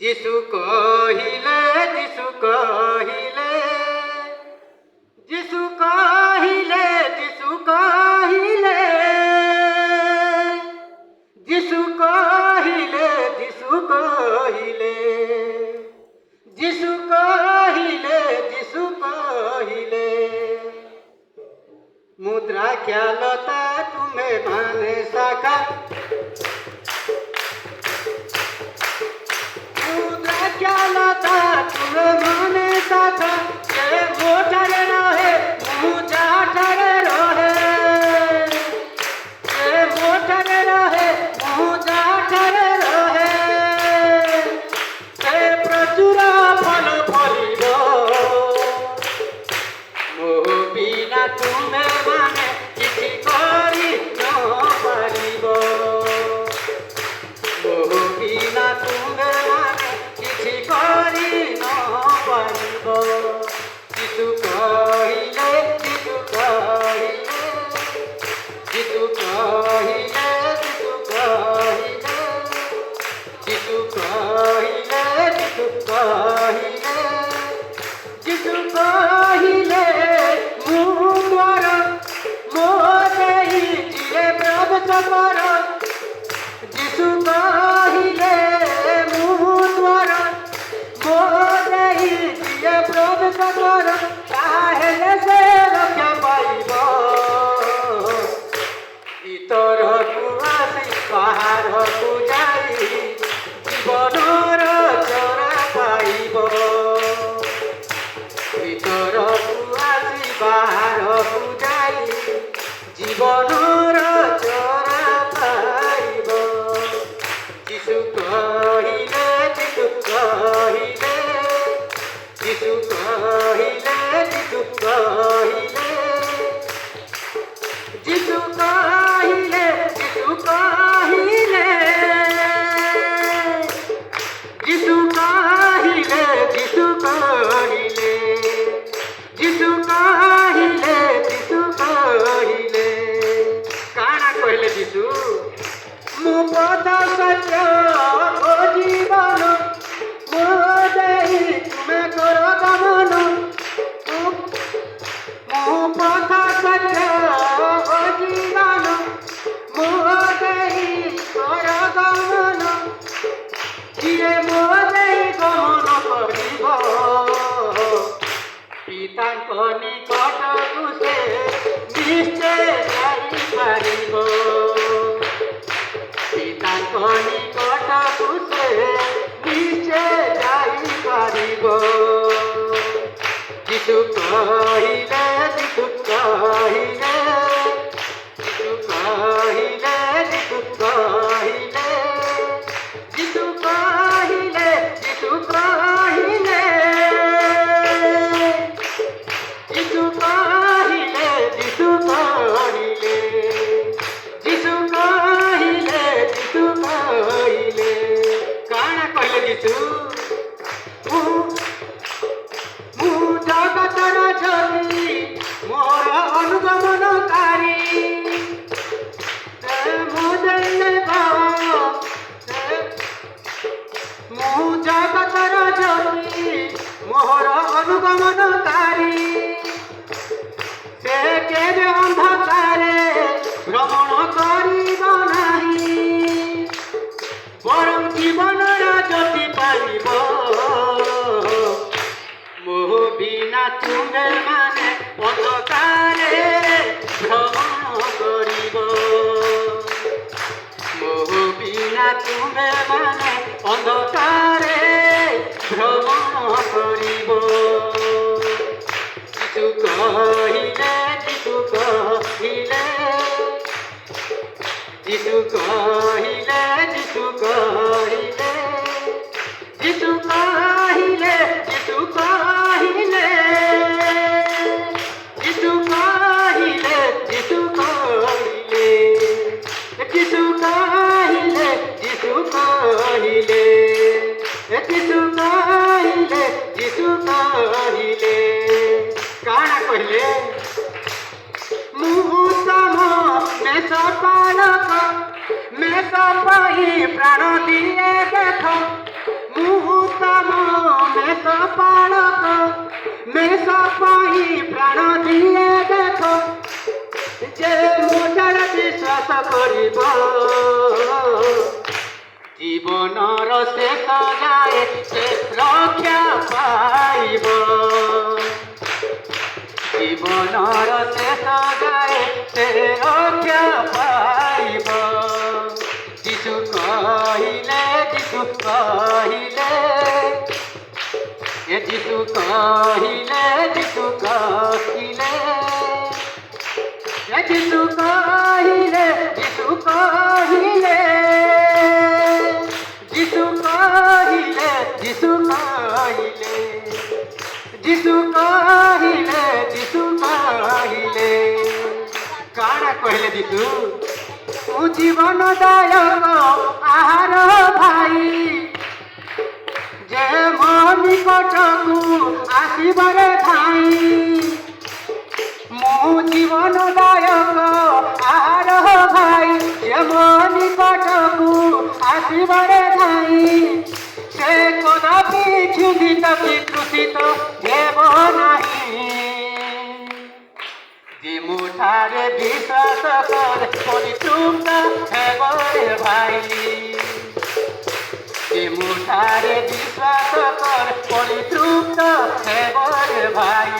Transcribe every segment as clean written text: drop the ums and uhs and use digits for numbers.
যিশু কহিলে যিশু কহিলে যিশু কহিলে যিশু কহিলে যিশু কহিলে যিশু কহিলে যিশু কহিলে যিশু কহিলে মুদ্রা খ্যালতা তুমি মানে শাখা ख्यालता तुम्हें माने साथा ये मोटर रहे मुझा डर रहे ये मोटर रहे मुझा डर रहे ये प्रचुर फल फलिब मोह बिना तुम्हें माने किसी करी न पारिब मोह बिना तुम्हें যিশু কহিলে যিশু কহিলে যিশু কহিলে যিশু কহিলে যিশু কহিলে যিশু কহিলে যিশু কহিলে ମୁଁ ମୋର ମୋ ଦେଇ ଯିଏ ପ୍ରବେଶ କର যিশু কহিলে ମୁଁ ମୋର ମୋ ଦେଇ ଯିଏ ପ୍ରବେଶ କର ତାହେଲେ ସେ ରକ୍ଷା ପାଇବ ଭିତରକୁ ଆସି ବାହାରକୁ ଯାଇ ଜୀବନର ଚରା ପାଇବ ଭିତରକୁ ଆସି ବାହାରକୁ ଯାଇ ଜୀବନର ଚରା ପାଇବ যিশু কহিলে যিশু কহিলে যিশু কহিলে যিশু কহিলে যিশু কহিলে যিশু কহিলে যিশু কহিলে যিশু কহিলে যিশু কহিলে যিশু কহিলে কাଣା কহিলে যিশু ମୁଁ ପଥ ସତ୍ୟ ଓ ଜୀବନ ମୋ ଦେଇ ତୁମେ କର ଗମନ ମୁଁ ପଥ ସତ୍ୟ ଓ ଜୀବନ ମୋ ଦେଇ କର ଗମନ ଯିଏ ମୋ ଦେଇ ଗମନ କରିବ ପିତାଙ୍କ ନିକଟକୁ ସେ ନିଶ୍ଚୟ ଯାଇପାରିବ ପିତାଙ୍କ ନିକଟକୁ ସେ ନିଶ୍ଚୟ ଯାଇପାରିବ যিশু কহিলে যিশু কহিলে যিশু কহিলে যিশু কহিলে যিশু কহিলে যিশু কহিলে যিশু কহিলে যিশু কহিলে যিশু কহিলে যিশু কহিলে কাଣା কহিলে যিশু ମୁଁ ଜଗତର ଜ୍ୟୋତି ମୋର ଅନୁଗମନକାରୀ ମୁଁ ଜଗତର ଜ୍ୟୋତି ମୋର ଅନୁଗମନକାରୀ ସେ କେବେ ଅନ୍ଧକାରେ ଭ୍ରମଣ କରିବ ନାହିଁ ବରଂ ଜୀବନର ଜ୍ୟୋତି ପାଇବ মোহ বিনা তুমি মানে অন্ধকারে ভ্রমণ করিব মোহ বিনা তুমি মানে অন্ধকারে ভ্রমণ করিব যিশু কহিলে যিশু কহিলে যিশু কহিলে যিশু কহিলে যিশু কহিলে যিশু কহিলে যিশু কহিলে যিশু কহিলে যিশু কহিলে যিশু কহিলে যিশু কহিলে যিশু কহিলে কাଣା কহিলে ମୁଁ ତମ ମେଷ ପାଳକ ମେଷ ପାଇଁ ପ୍ରାଣ ଦିଏ ଦେଖ ମୁଁ ଉତ୍ତମ ମେଷ ପାଳକ ମେଷ ପାଇଁ ପ୍ରାଣ ଦିଏ ଦେଖ ଯେ ମୋଠାରେ ବିଶ୍ୱାସ କରିବ ଜୀବନର ଶେଷ ଯାଏ ସେ ରକ୍ଷା ପାଇବ ଜୀବନର ଶେଷ ଯାଏ ସେ ରକ୍ଷା ପାଇବ ଯୀଶୁ କହିଲେ ଯୀଶୁ କହିଲେ ଏ ଯୀଶୁ କହିଲେ ଯୀଶୁ କହିଲେ ଏ ଯୀଶୁ କହିଲେ ଯୀଶୁ କହିଲେ ଯୀଶୁ କହିଲେ ଯୀଶୁ କହିଲେ ଯୀଶୁ କହିଲେ ଯୀଶୁ କହିଲେ କାଣା କହିଲେ ଯୀଶୁ ମୁଁ ଜୀବନଦାୟକ ଆହାର ଭାଇ ଯେ ମୋ ନିକଟକୁ ଆସିବାରେ ଧାଇଁ ମୁଁ ଜୀବନଦାୟକ ଆହାର ଭାଇ ଯେ ମୋ ନିକଟକୁ ଆସିବାରେ ଧାଇଁ ସେ କଦାପି କ୍ଷୁଧିତ କି କୃଷିତ ହେବ ନାହିଁ ଯେ ମୁଠାରେ ବିଶ୍ୱାସ କରେ ପରିତୃପ୍ତ ହେବ ରେ ଭାଇ ଯେ ମୁଠାରେ ବିଶ୍ୱାସ କରେ ପରିତୃପ୍ତ ହେବ ରେ ଭାଇ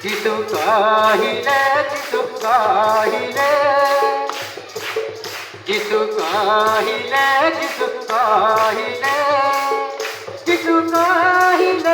ଯୀଶୁ କହିଲେ ଯୀଶୁ କହିଲେ ଯୀଶୁ କହିଲେ ଯୀଶୁ କହିଲେ ଯୀଶୁ କହିଲେ